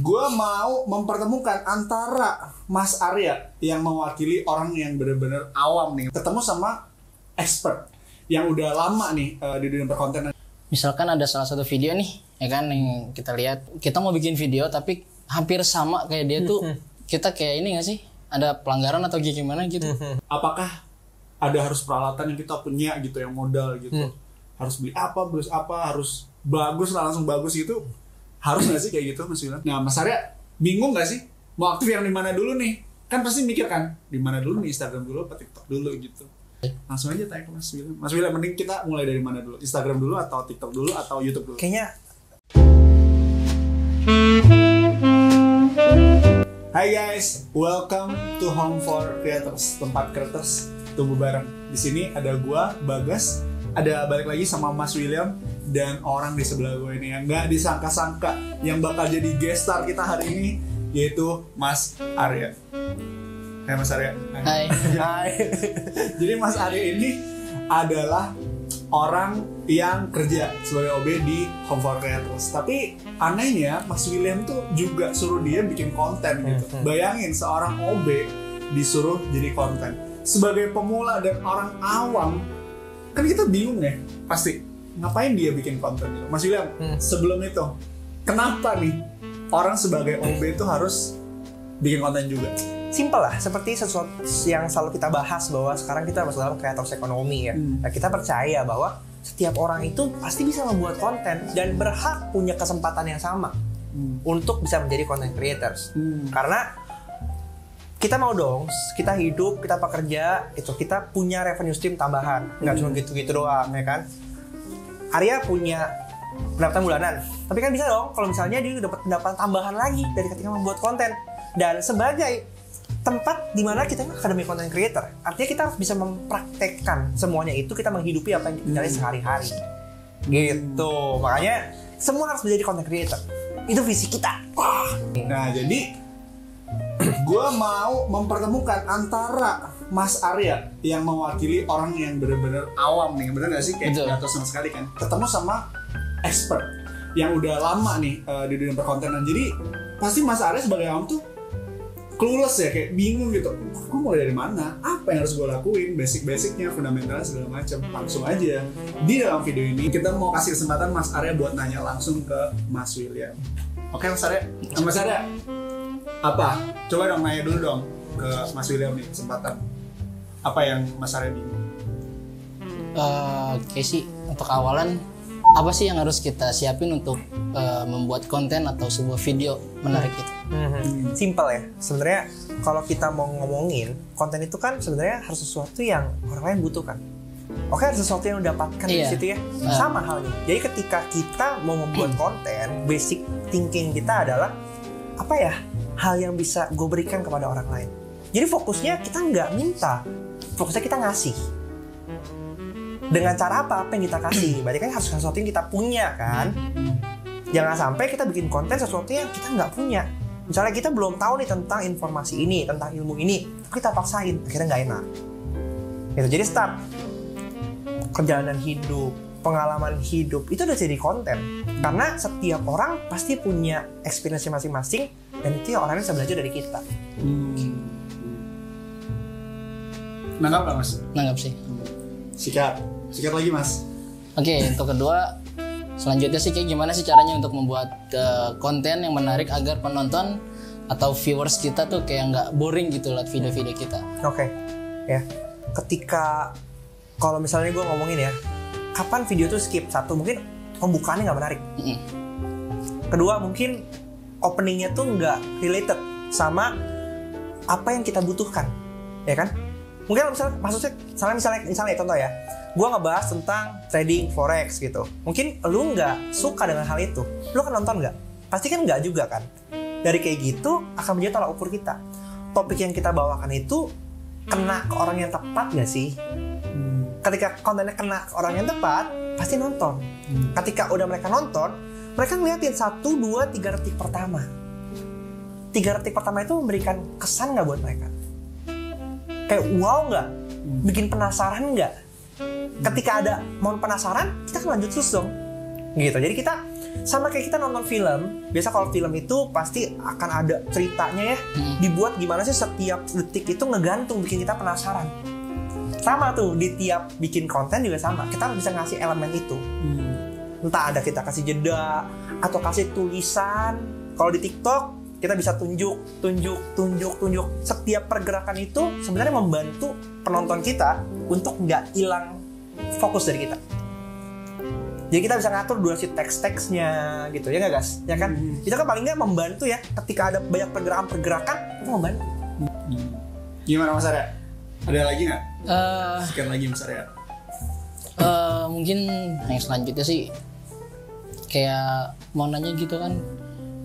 Gue mau mempertemukan antara Mas Arya yang mewakili orang yang benar-benar awam nih, ketemu sama expert yang udah lama nih di dunia perkontenan. Misalkan ada salah satu video nih, ya kan, yang kita lihat, kita mau bikin video tapi hampir sama kayak dia tuh, kita kayak ini nggak sih? Ada pelanggaran atau gimana gitu? Apakah ada harus peralatan yang kita punya gitu, yang modal gitu? Harus beli apa, harus bagus lah, langsung bagus gitu? Harus nggak sih kayak gitu, Mas William? Nah, Mas Arya bingung nggak sih mau aktif yang di mana dulu nih? Kan pasti mikir kan, di mana dulu nih, Instagram dulu apa TikTok dulu gitu. Langsung aja tanya ke Mas William. Mas William, mending kita mulai dari mana dulu? Instagram dulu atau TikTok dulu atau YouTube dulu? Kayaknya. Hai guys, welcome to Home for Creators, tempat creators tumbuh bareng. Di sini ada gua, Bagas, ada balik lagi sama Mas William dan orang di sebelah gue ini yang nggak disangka-sangka yang bakal jadi guest star kita hari ini, yaitu Mas Arya. Hai Mas Arya. Hai. Hai. Jadi Mas Arya ini adalah orang yang kerja sebagai OB di Home for Creators. Tapi anehnya Mas William tuh juga suruh dia bikin konten gitu. Bayangin seorang OB disuruh jadi konten. Sebagai pemula dan orang awam, kan kita bingung ya pasti ngapain dia bikin konten gitu. Mas William, sebelum itu kenapa nih orang sebagai OB itu harus bikin konten juga? Simple lah, seperti sesuatu yang selalu kita bahas bahwa sekarang kita masuk dalam creators ekonomi ya. Nah, kita percaya bahwa setiap orang itu pasti bisa membuat konten dan berhak punya kesempatan yang sama untuk bisa menjadi content creators. Karena kita mau dong, kita hidup, kita pekerja, itu kita punya revenue stream tambahan, nggak cuma gitu-gitu doang, ya kan? Arya punya pendapatan bulanan, tapi kan bisa dong kalau misalnya dia dapat pendapatan tambahan lagi dari ketika membuat konten. Dan sebagai tempat di mana kita akademi content creator, artinya kita harus bisa mempraktekkan semuanya itu, kita menghidupi apa yang kita jalani sehari-hari. Gitu, makanya semua harus menjadi content creator. Itu visi kita. Nah, jadi gue mau mempertemukan antara Mas Arya yang mewakili orang yang benar-benar awam nih, bener gak sih? Kayak nggak tahu sama sekali kan, ketemu sama expert yang udah lama nih di dunia perkontenan. Jadi pasti Mas Arya sebagai awam tuh clueless ya, kayak bingung gitu. Gue mulai dari mana? Apa yang harus gue lakuin? Basic-basicnya, fundamentalnya segala macam. Langsung aja di dalam video ini kita mau kasih kesempatan Mas Arya buat nanya langsung ke Mas William. Oke Mas Arya, Mas Arya, apa? Coba dong nanya dulu dong ke Mas William nih, kesempatan. Apa yang Mas Arya bingung? Oke sih, untuk awalan apa sih yang harus kita siapin untuk membuat konten atau sebuah video menarik itu? Simple ya. Sebenarnya kalau kita mau ngomongin konten itu kan sebenarnya harus sesuatu yang orang lain butuhkan. Oke, harus sesuatu yang dapatkan di situ ya. Sama halnya. Jadi ketika kita mau membuat konten, basic thinking kita adalah apa ya? Hal yang bisa gue berikan kepada orang lain. Jadi fokusnya kita nggak minta, fokusnya kita ngasih. Dengan cara apa yang kita kasih? Berarti kan harus sesuatu yang kita punya kan? Jangan sampai kita bikin konten sesuatu yang kita nggak punya. Misalnya kita belum tahu nih tentang informasi ini, tentang ilmu ini, kita paksain, akhirnya nggak enak. Gitu. Jadi start perjalanan hidup, pengalaman hidup itu udah jadi konten. Karena setiap orang pasti punya experience masing-masing dan itu yang orang bisa belajar dari kita. Nanggap nggak Mas? Nanggap sih. Sikat lagi Mas. Oke, untuk kedua, selanjutnya sih kayak gimana sih caranya untuk membuat konten yang menarik agar penonton atau viewers kita tuh kayak nggak boring gitu lihat video-video kita. Oke, ya. Ketika kalau misalnya gue ngomongin ya, kapan video tuh skip? Satu, mungkin pembukaannya nggak menarik. Kedua, mungkin openingnya tuh nggak related sama apa yang kita butuhkan, ya kan? Mungkin misalnya contoh ya, gue ngebahas tentang trading forex gitu. Mungkin lu nggak suka dengan hal itu, lu kan nonton nggak? Pasti kan nggak juga kan? Dari kayak gitu akan menjadi tolak ukur kita. Topik yang kita bawakan itu kena ke orang yang tepat nggak sih? Ketika kontennya kena ke orang yang tepat, pasti nonton. Ketika udah mereka nonton, mereka ngeliatin 1, 2, 3 detik pertama. 3 detik pertama itu memberikan kesan nggak buat mereka? Kayak wow nggak? Bikin penasaran nggak? Ketika ada mau penasaran, kita akan lanjut terus dong. Gitu. Jadi kita Sama kayak kita nonton film, biasa kalau film itu pasti akan ada ceritanya ya, dibuat gimana sih setiap detik itu ngegantung, bikin kita penasaran. Sama tuh di tiap bikin konten juga sama, kita bisa ngasih elemen itu. Entah ada kita kasih jeda atau kasih tulisan. Kalau di TikTok kita bisa tunjuk. Setiap pergerakan itu sebenarnya membantu penonton kita untuk nggak hilang fokus dari kita. Jadi kita bisa ngatur durasi teks-teksnya gitu ya nggak guys? Ya kan? Itu kan paling nggak membantu ya. Ketika ada banyak pergerakan-pergerakan itu membantu. Gimana Mas Arya? Ada lagi nggak? Sekian lagi Mas Arya. Mungkin yang selanjutnya sih kayak mau nanya gitu kan.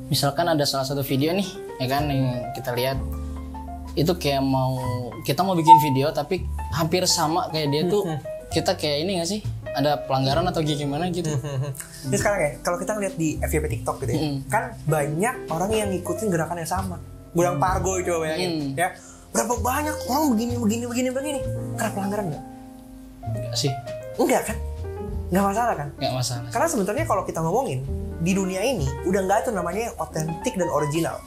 Misalkan ada salah satu video nih, ya kan yang kita lihat itu kayak kita mau bikin video tapi hampir sama kayak dia tuh. Kita kayak ini nggak sih? Ada pelanggaran atau gimana gitu. Ini sekarang ya, kalau kita lihat di FYP TikTok gitu ya, kan banyak orang yang ngikutin gerakan yang sama. Gudang Pargo coba bayangin, ya. Berapa banyak orang begini. Karena pelanggaran nggak? Enggak sih. Enggak kan? Nggak masalah kan? Nggak masalah. Karena sebenarnya kalau kita ngomongin di dunia ini udah nggak ada namanya otentik dan original.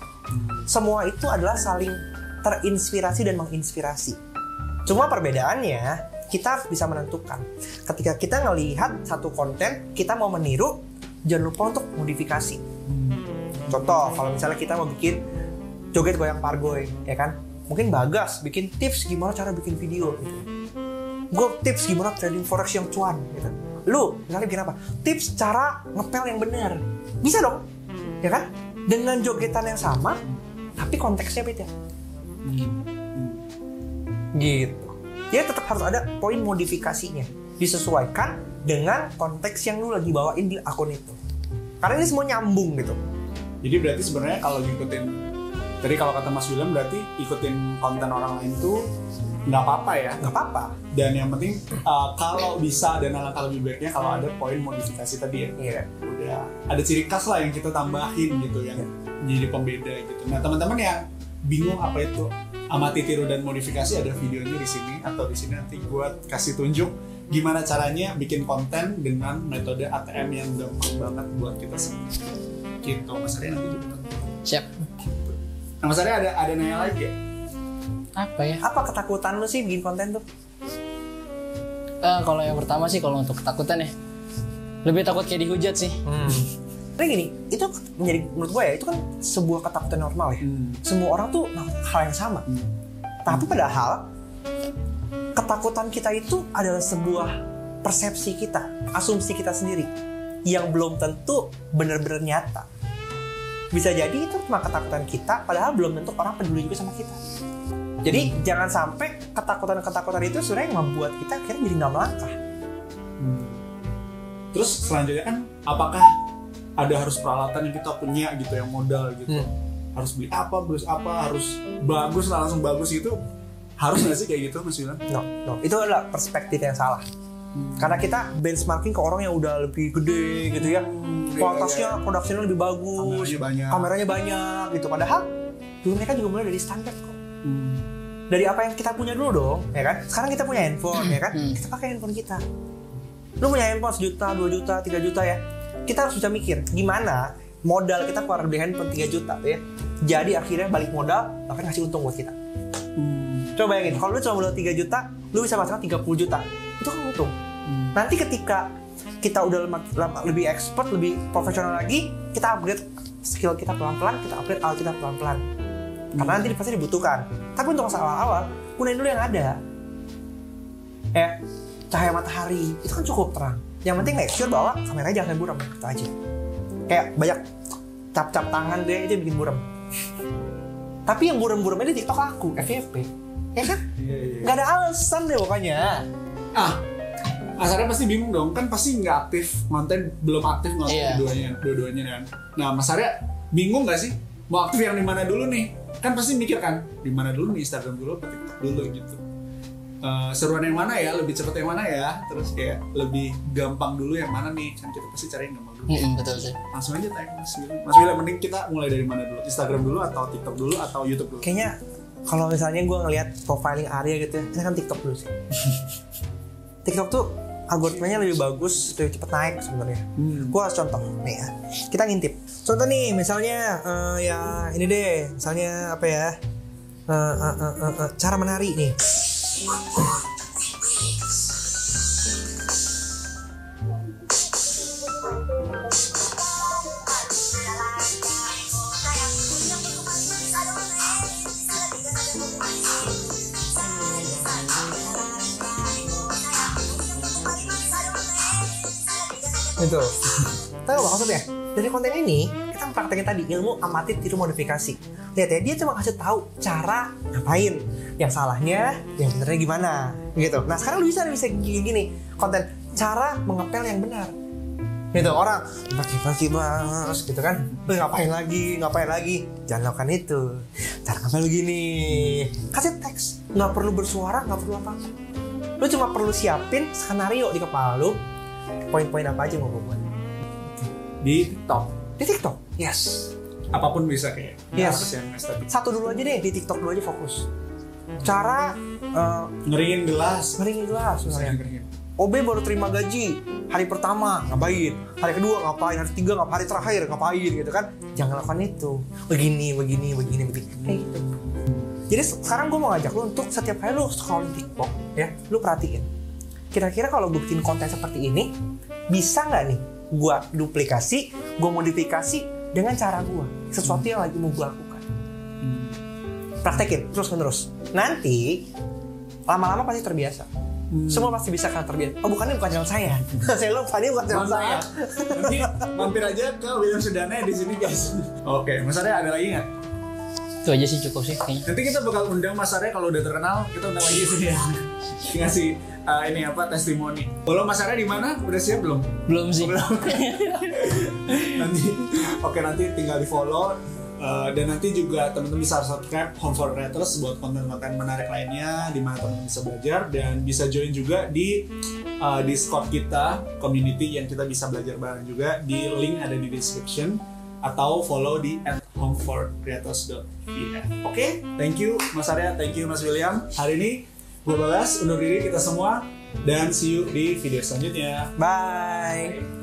Semua itu adalah saling terinspirasi dan menginspirasi. Cuma perbedaannya kita bisa menentukan. Ketika kita ngelihat satu konten, kita mau meniru, jangan lupa untuk modifikasi. Contoh, kalau misalnya kita mau bikin joget goyang pargoy, ya kan? Mungkin Bagas bikin tips gimana cara bikin video gitu. Gue tips gimana trading forex yang cuan gitu. Lu misalnya bikin apa? Tips cara ngepel yang benar. Bisa dong, ya kan? Dengan jogetan yang sama, tapi konteksnya beda. Gitu. Dia tetap harus ada poin modifikasinya, disesuaikan dengan konteks yang lu lagi bawain di akun itu. Karena ini semua nyambung gitu. Jadi berarti sebenarnya kalau ngikutin, tadi kalau kata Mas William berarti ikutin konten orang lain tuh nggak apa-apa ya? Nggak apa-apa. Dan yang penting kalau bisa dan alangkah lebih baiknya kalau ada poin modifikasi tadi ya. Iya. Udah ada ciri khas lah yang kita tambahin gitu yang jadi pembeda gitu. Nah teman-teman yang bingung apa itu amati, tiru, dan modifikasi, ada videonya di sini atau di sini nanti gue kasih tunjuk gimana caranya bikin konten dengan metode ATM yang gampang banget buat kita semua. Gitu, Mas Arya nanti juga. Siap. Nah, Mas Arya ada nanya lagi ya? Apa ya? Apa ketakutan lu sih bikin konten tuh? Kalau yang pertama sih kalau untuk ketakutan ya, lebih takut kayak dihujat sih. Tapi gini, itu menjadi menurut gue ya itu kan sebuah ketakutan normal ya. Semua orang tuh melakukan hal yang sama. Tapi padahal ketakutan kita itu adalah sebuah persepsi kita, asumsi kita sendiri yang belum tentu benar-benar nyata. Bisa jadi itu cuma ketakutan kita, padahal belum tentu orang peduli juga sama kita. Jadi jangan sampai ketakutan-ketakutan itu sebenarnya membuat kita akhirnya jadi nggak melangkah. Terus selanjutnya kan apakah ada harus peralatan yang kita punya gitu, yang modal gitu, harus beli apa, harus bagus lah, langsung bagus gitu, harus nggak sih kayak gitu Mas William? No, itu adalah perspektif yang salah. Karena kita benchmarking ke orang yang udah lebih gede gitu ya, kualitasnya, produksinya lebih bagus, kameranya banyak gitu. Padahal dulu mereka juga mulai dari standar kok. Dari apa yang kita punya dulu dong, ya kan? Sekarang kita punya handphone, ya kan? Kita pakai handphone kita. Lu punya handphone 1 juta, 2 juta, 3 juta ya. Kita harus bisa mikir gimana modal kita keluar beli handphone 3 juta tuh ya. Jadi akhirnya balik modal bahkan ngasih untung buat kita. Coba bayangin, kalau lu cuma modal 3 juta, lu bisa masukkan 30 juta. Itu kan untung. Nanti ketika kita udah lebih expert, lebih profesional lagi, kita upgrade skill kita pelan-pelan, kita upgrade alat kita pelan-pelan. Karena nanti pasti dibutuhkan. Tapi untuk masa awal-awal, gunain dulu yang ada. Cahaya matahari itu kan cukup terang. Yang penting make sure bahwa kameranya jangan buram, gitu aja. Kayak banyak cap-cap tangan dia itu bikin buram. Tapi yang buram-buramnya di TikTok aku, FYP. Ya kan? Gak ada alasan deh pokoknya. Asarnya pasti bingung dong, kan pasti nggak aktif konten, belum aktif nonton dua-duanya kan. Nah Mas Arya bingung nggak sih mau aktif yang di mana dulu nih? Kan pasti mikir kan di mana dulu nih, Instagram dulu atau TikTok dulu gitu. Seruan yang mana ya, lebih cepat yang mana ya, terus kayak lebih gampang dulu yang mana nih, kan kita pasti cari yang gampang dulu. Betul sih. Langsung aja tanya Mas William, mending kita mulai dari mana dulu, Instagram dulu atau TikTok dulu atau YouTube dulu? Kayaknya kalau misalnya gue ngelihat profiling Arya gitu ya, saya kan TikTok dulu sih. TikTok tuh algoritmanya lebih bagus, lebih cepet naik sebenarnya. Gua harus contoh nih ya. Kita ngintip. Contoh nih, misalnya ya ini deh, misalnya apa ya? Cara menari nih. Itu. Tahu nggak maksudnya? Dari konten ini kita praktekin tadi ilmu amati tiru modifikasi. Lihat ya, dia cuma kasih tahu cara ngapain. Yang salahnya, yang benernya gimana, gitu. Nah sekarang lu bisa gini konten cara mengepel yang benar. Gitu orang pakai mas gitu kan, lu ngapain lagi, jangan lakukan itu. Cara ngepel begini, kasih teks, nggak perlu bersuara, nggak perlu apa-apa. Lu cuma perlu siapin skenario di kepala lu. Poin-poin apa aja mau gue buat di TikTok. Di TikTok, yes. Apapun bisa kayak. Yes. Yang estetik. Satu dulu aja deh, di TikTok dulu aja fokus. Cara ngeringin gelas. Misalnya. Ngeringin. OB baru terima gaji hari pertama ngapain, hari kedua ngapain, hari ketiga ngapain, hari terakhir ngapain gitu kan. Jangan lakukan itu. Begini. Kayak gitu. Jadi sekarang gue mau ngajak lu untuk setiap kali lu scrolling TikTok ya, lu perhatiin. Kira-kira kalau gue bikin konten seperti ini, bisa nggak nih gue duplikasi, gue modifikasi dengan cara gue, sesuatu yang lagi mau gue lakukan. Praktekin terus-menerus. Nanti lama-lama pasti terbiasa. Semua pasti bisa kan terbiasa. Oh bukan channel saya. Saya lupa ini bukan channel saya. Nanti mampir aja ke William Sudana di sini guys. Oke, Mas Arya ada lagi nggak? Itu aja sih, cukup sih kayaknya. Nanti kita bakal undang Mas Arya kalau udah terkenal, kita undang lagi sini ya. Ngasih ini apa testimoni. Kalau Mas Arya di mana? Udah siap belum? Belum sih. nanti tinggal di follow dan nanti juga teman-teman bisa subscribe Home for Creators buat konten-konten menarik lainnya di mana teman-teman bisa belajar dan bisa join juga di Discord kita, community yang kita bisa belajar bareng juga. Di link ada di description atau follow di @homeforcreators.vf. Oke, thank you Mas Arya, thank you Mas William. Hari ini gue balas undur diri kita semua dan see you di video selanjutnya. Bye.